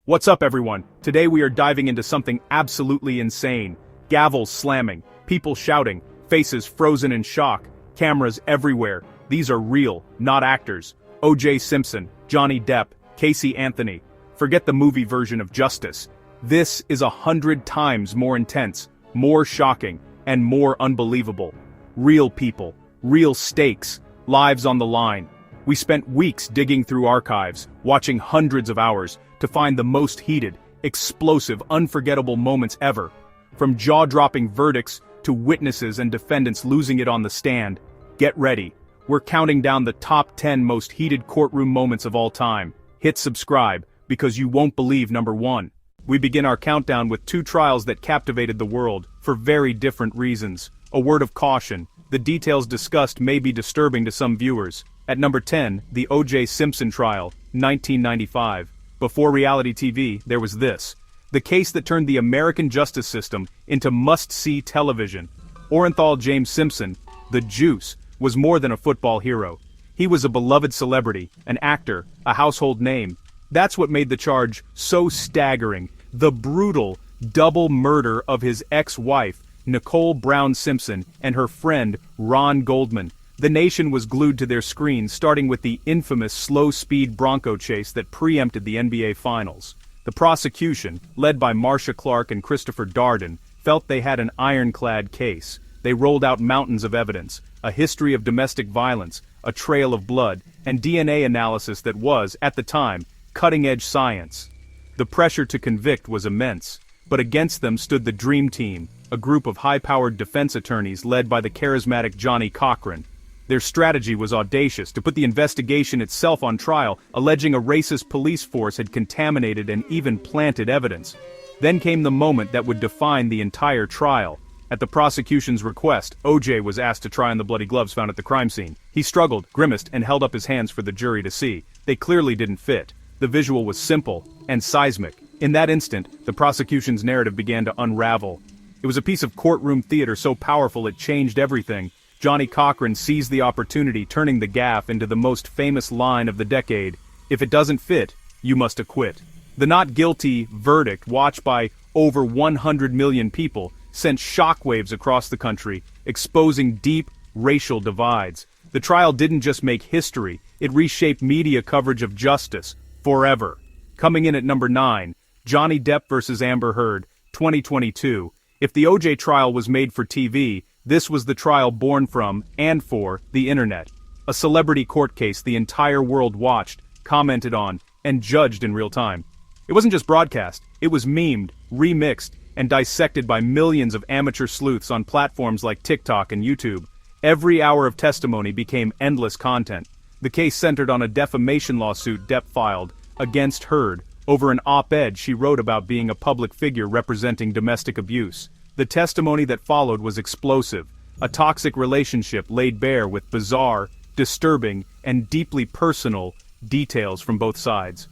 What's up, everyone? Today we are diving into something absolutely insane. Gavels slamming, people shouting, faces frozen in shock, cameras everywhere. These are real, not actors. O.J. Simpson, Johnny Depp, Casey Anthony. Forget the movie version of justice. This is 100 times more intense, more shocking, and more unbelievable. Real people, real stakes, lives on the line. We spent weeks digging through archives, watching hundreds of hours, to find the most heated, explosive, unforgettable moments ever. From jaw-dropping verdicts to witnesses and defendants losing it on the stand. Get ready. We're counting down the top 10 most heated courtroom moments of all time. Hit subscribe, because you won't believe number 1. We begin our countdown with 2 trials that captivated the world, for very different reasons. A word of caution, the details discussed may be disturbing to some viewers. At number 10, the O.J. Simpson trial, 1995. Before reality TV, there was this. The case that turned the American justice system into must-see television. Orenthal James Simpson, the Juice, was more than a football hero. He was a beloved celebrity, an actor, a household name. That's what made the charge so staggering. The brutal, double murder of his ex-wife, Nicole Brown Simpson, and her friend, Ron Goldman. The nation was glued to their screens, starting with the infamous slow-speed Bronco chase that preempted the NBA Finals. The prosecution, led by Marcia Clark and Christopher Darden, felt they had an ironclad case. They rolled out mountains of evidence, a history of domestic violence, a trail of blood, and DNA analysis that was, at the time, cutting-edge science. The pressure to convict was immense, but against them stood the Dream Team, a group of high-powered defense attorneys led by the charismatic Johnny Cochran. Their strategy was audacious, to put the investigation itself on trial, alleging a racist police force had contaminated and even planted evidence. Then came the moment that would define the entire trial. At the prosecution's request, O.J. was asked to try on the bloody gloves found at the crime scene. He struggled, grimaced, and held up his hands for the jury to see. They clearly didn't fit. The visual was simple and seismic. In that instant, the prosecution's narrative began to unravel. It was a piece of courtroom theater so powerful it changed everything. Johnny Cochran seized the opportunity, turning the gaffe into the most famous line of the decade. If it doesn't fit, you must acquit. The not guilty verdict, watched by over 100 million people, sent shockwaves across the country, exposing deep racial divides. The trial didn't just make history, it reshaped media coverage of justice, forever. Coming in at number 9, Johnny Depp vs. Amber Heard, 2022. If the O.J. trial was made for TV, this was the trial born from, and for, the internet. A celebrity court case the entire world watched, commented on, and judged in real time. It wasn't just broadcast, it was memed, remixed, and dissected by millions of amateur sleuths on platforms like TikTok and YouTube. Every hour of testimony became endless content. The case centered on a defamation lawsuit Depp filed against Heard over an op-ed she wrote about being a public figure representing domestic abuse. The testimony that followed was explosive, a toxic relationship laid bare with bizarre, disturbing, and deeply personal details from both sides.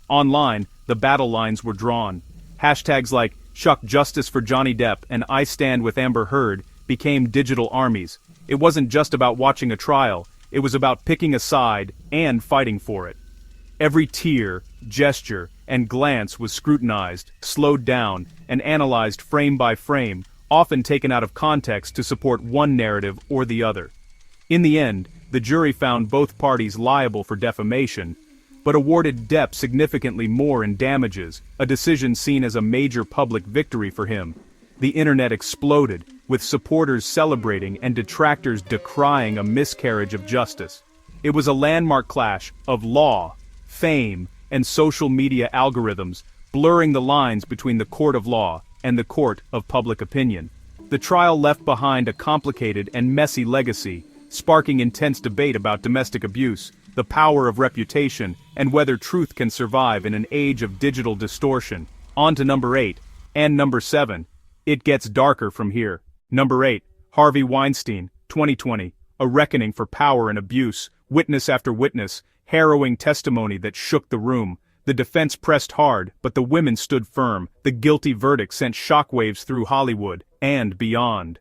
Online, the battle lines were drawn. Hashtags like "Shuck Justice for Johnny Depp" and "I Stand with Amber Heard" became digital armies. It wasn't just about watching a trial, it was about picking a side and fighting for it. Every tear, gesture, and glance was scrutinized, slowed down, and analyzed frame by frame, often taken out of context to support one narrative or the other. In the end, the jury found both parties liable for defamation, but awarded Depp significantly more in damages, a decision seen as a major public victory for him. The internet exploded, with supporters celebrating and detractors decrying a miscarriage of justice. It was a landmark clash of law, fame, and social media algorithms, blurring the lines between the court of law and the court of public opinion. The trial left behind a complicated and messy legacy, sparking intense debate about domestic abuse, the power of reputation, and whether truth can survive in an age of digital distortion. On to number 8, and number 7. It gets darker from here. Number 8, Harvey Weinstein, 2020. A reckoning for power and abuse, witness after witness, harrowing testimony that shook the room. The defense pressed hard, but the women stood firm. The guilty verdict sent shockwaves through Hollywood and beyond.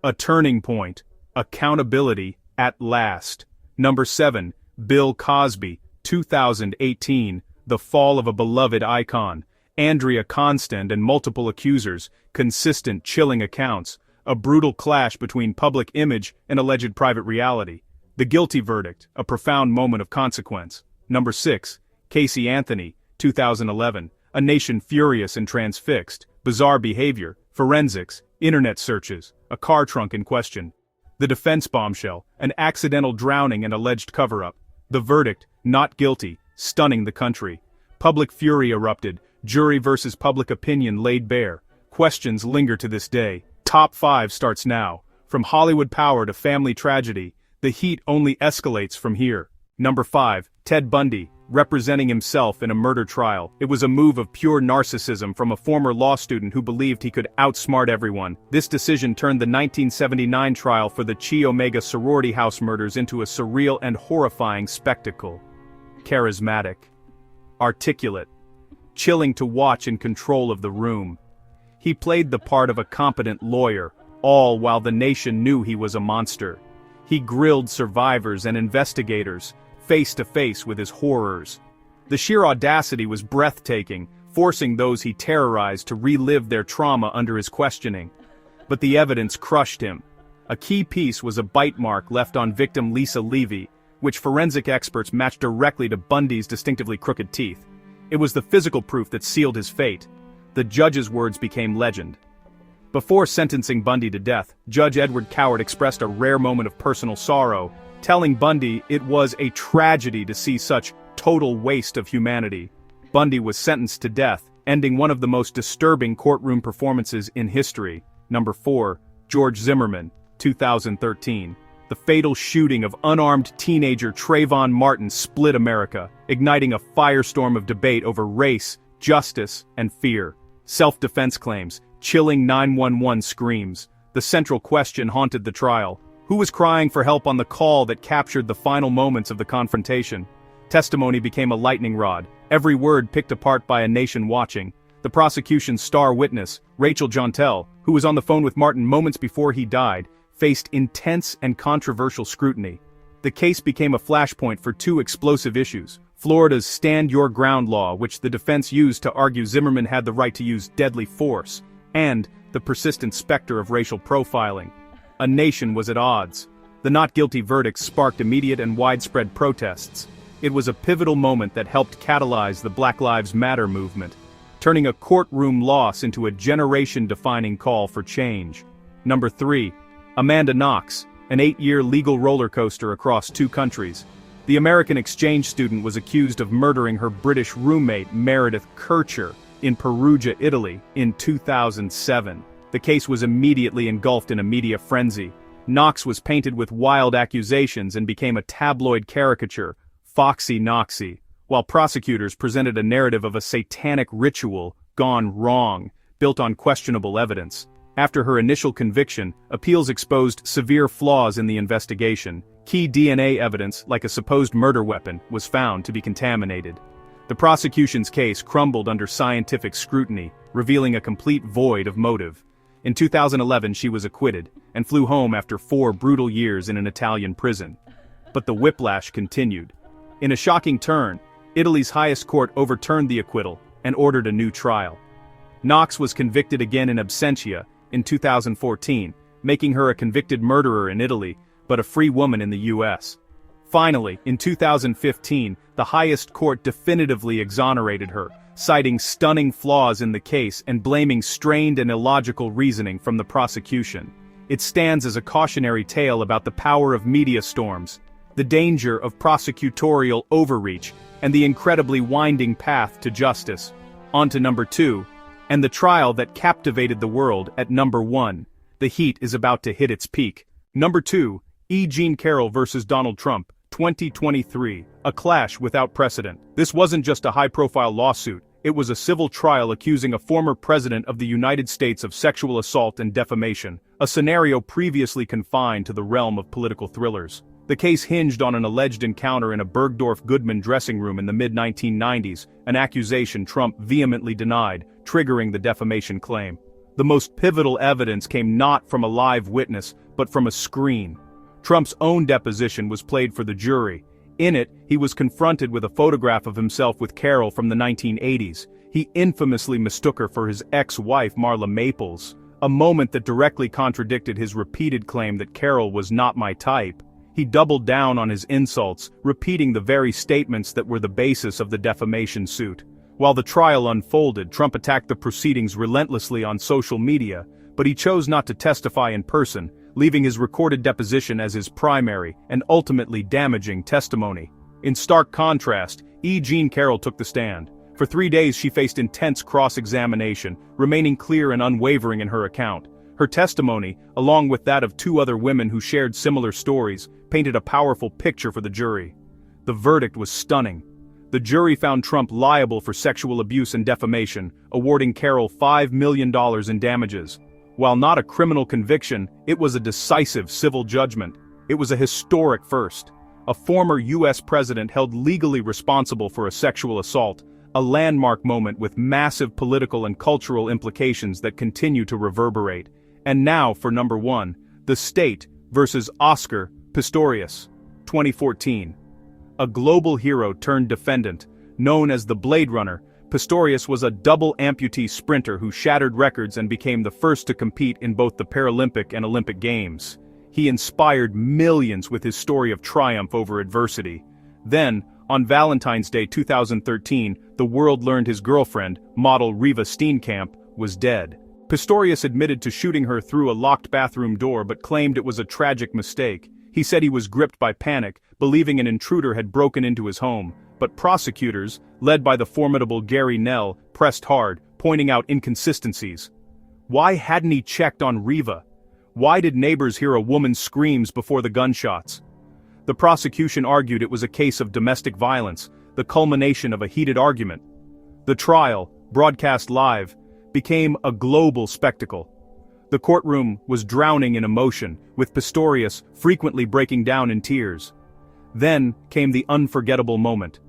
A turning point. Accountability at last. Number 7, Bill Cosby, 2018. the fall of a beloved icon, Andrea Constand and multiple accusers, consistent chilling accounts, a brutal clash between public image and alleged private reality. The guilty verdict, a profound moment of consequence. Number 6. Casey Anthony, 2011, a nation furious and transfixed, bizarre behavior, forensics, internet searches, a car trunk in question. The defense bombshell, an accidental drowning and alleged cover-up. The verdict, not guilty, stunning the country. Public fury erupted, jury versus public opinion laid bare. Questions linger to this day. Top 5 starts now. From Hollywood power to family tragedy, the heat only escalates from here. Number 5, Ted Bundy, representing himself in a murder trial. It was a move of pure narcissism from a former law student who believed he could outsmart everyone. This decision turned the 1979 trial for the Chi Omega sorority house murders into a surreal and horrifying spectacle. Charismatic, articulate, chilling to watch in control of the room. He played the part of a competent lawyer, all while the nation knew he was a monster. He grilled survivors and investigators, face to face with his horrors. The sheer audacity was breathtaking, forcing those he terrorized to relive their trauma under his questioning. But the evidence crushed him. A key piece was a bite mark left on victim Lisa Levy, which forensic experts matched directly to Bundy's distinctively crooked teeth. It was the physical proof that sealed his fate. The judge's words became legend. Before sentencing Bundy to death, Judge Edward Coward expressed a rare moment of personal sorrow, telling Bundy it was a tragedy to see such total waste of humanity. Bundy was sentenced to death, ending one of the most disturbing courtroom performances in history. Number 4, George Zimmerman, 2013. The fatal shooting of unarmed teenager Trayvon Martin split America, igniting a firestorm of debate over race, justice, and fear. Self-defense claims, chilling 911 screams. The central question haunted the trial. Who was crying for help on the call that captured the final moments of the confrontation? Testimony became a lightning rod, every word picked apart by a nation watching. The prosecution's star witness, Rachel Jontel, who was on the phone with Martin moments before he died, faced intense and controversial scrutiny. The case became a flashpoint for 2 explosive issues: Florida's Stand Your Ground law, which the defense used to argue Zimmerman had the right to use deadly force, and the persistent specter of racial profiling. A nation was at odds. The not guilty verdict sparked immediate and widespread protests. It was a pivotal moment that helped catalyze the Black Lives Matter movement, turning a courtroom loss into a generation-defining call for change. Number 3. Amanda Knox, an 8-year legal roller coaster across 2 countries. The American exchange student was accused of murdering her British roommate Meredith Kercher in Perugia, Italy, in 2007. The case was immediately engulfed in a media frenzy. Knox was painted with wild accusations and became a tabloid caricature, Foxy Knoxy, while prosecutors presented a narrative of a satanic ritual gone wrong, built on questionable evidence. After her initial conviction, appeals exposed severe flaws in the investigation. Key DNA evidence, like a supposed murder weapon, was found to be contaminated. The prosecution's case crumbled under scientific scrutiny, revealing a complete void of motive. In 2011 she was acquitted, and flew home after 4 brutal years in an Italian prison. But the whiplash continued. In a shocking turn, Italy's highest court overturned the acquittal and ordered a new trial. Knox was convicted again in absentia in 2014, making her a convicted murderer in Italy, but a free woman in the US. Finally, in 2015, the highest court definitively exonerated her, citing stunning flaws in the case and blaming strained and illogical reasoning from the prosecution. It stands as a cautionary tale about the power of media storms, the danger of prosecutorial overreach, and the incredibly winding path to justice. On to number 2, and the trial that captivated the world at number 1. The heat is about to hit its peak. Number 2, E. Jean Carroll versus Donald Trump, 2023, a clash without precedent. This wasn't just a high-profile lawsuit, it was a civil trial accusing a former president of the United States of sexual assault and defamation, a scenario previously confined to the realm of political thrillers. The case hinged on an alleged encounter in a Bergdorf Goodman dressing room in the mid-1990s, an accusation Trump vehemently denied, triggering the defamation claim. The most pivotal evidence came not from a live witness, but from a screen. Trump's own deposition was played for the jury, In it, he was confronted with a photograph of himself with Carol from the 1980s. He infamously mistook her for his ex-wife Marla Maples, a moment that directly contradicted his repeated claim that Carol was not my type. He doubled down on his insults, repeating the very statements that were the basis of the defamation suit. While the trial unfolded, Trump attacked the proceedings relentlessly on social media, but he chose not to testify in person, leaving his recorded deposition as his primary and ultimately damaging testimony. In stark contrast, Jean Carroll took the stand. For 3 days she faced intense cross-examination, remaining clear and unwavering in her account. Her testimony, along with that of 2 other women who shared similar stories, painted a powerful picture for the jury. The verdict was stunning. The jury found Trump liable for sexual abuse and defamation, awarding Carroll $5 million in damages. While not a criminal conviction, it was a decisive civil judgment. It was a historic first. A former U.S. president held legally responsible for a sexual assault, a landmark moment with massive political and cultural implications that continue to reverberate. And now for number 1, the state versus Oscar Pistorius, 2014. A global hero turned defendant, known as the Blade Runner, Pistorius was a double amputee sprinter who shattered records and became the first to compete in both the Paralympic and Olympic Games. He inspired millions with his story of triumph over adversity. Then, on Valentine's Day 2013, the world learned his girlfriend, model Riva Steenkamp, was dead. Pistorius admitted to shooting her through a locked bathroom door but claimed it was a tragic mistake. He said he was gripped by panic, believing an intruder had broken into his home, but prosecutors, led by the formidable Gary Nell, pressed hard, pointing out inconsistencies. Why hadn't he checked on Riva? Why did neighbors hear a woman's screams before the gunshots? The prosecution argued it was a case of domestic violence, the culmination of a heated argument. The trial, broadcast live, became a global spectacle. The courtroom was drowning in emotion, with Pistorius frequently breaking down in tears. Then came the unforgettable moment.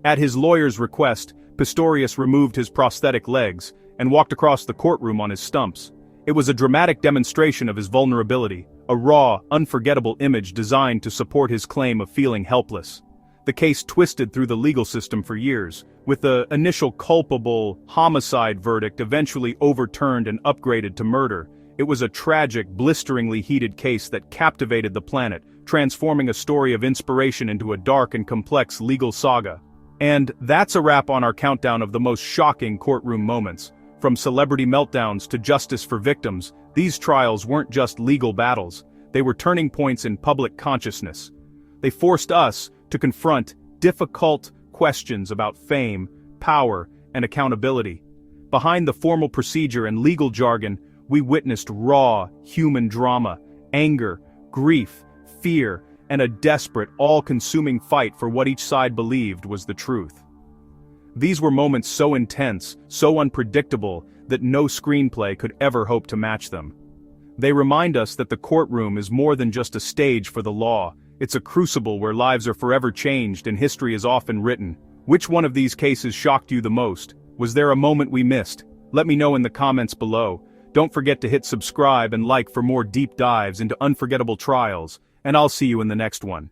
At his lawyer's request, Pistorius removed his prosthetic legs and walked across the courtroom on his stumps. It was a dramatic demonstration of his vulnerability, a raw, unforgettable image designed to support his claim of feeling helpless. The case twisted through the legal system for years, with the initial culpable homicide verdict eventually overturned and upgraded to murder. It was a tragic, blisteringly heated case that captivated the planet, transforming a story of inspiration into a dark and complex legal saga. And that's a wrap on our countdown of the most shocking courtroom moments. From celebrity meltdowns to justice for victims, these trials weren't just legal battles, they were turning points in public consciousness. They forced us to confront difficult questions about fame, power, and accountability. Behind the formal procedure and legal jargon, we witnessed raw, human drama, anger, grief, fear, and a desperate, all-consuming fight for what each side believed was the truth. These were moments so intense, so unpredictable, that no screenplay could ever hope to match them. They remind us that the courtroom is more than just a stage for the law. It's a crucible where lives are forever changed and history is often written. Which one of these cases shocked you the most? Was there a moment we missed? Let me know in the comments below. Don't forget to hit subscribe and like for more deep dives into unforgettable trials, and I'll see you in the next one.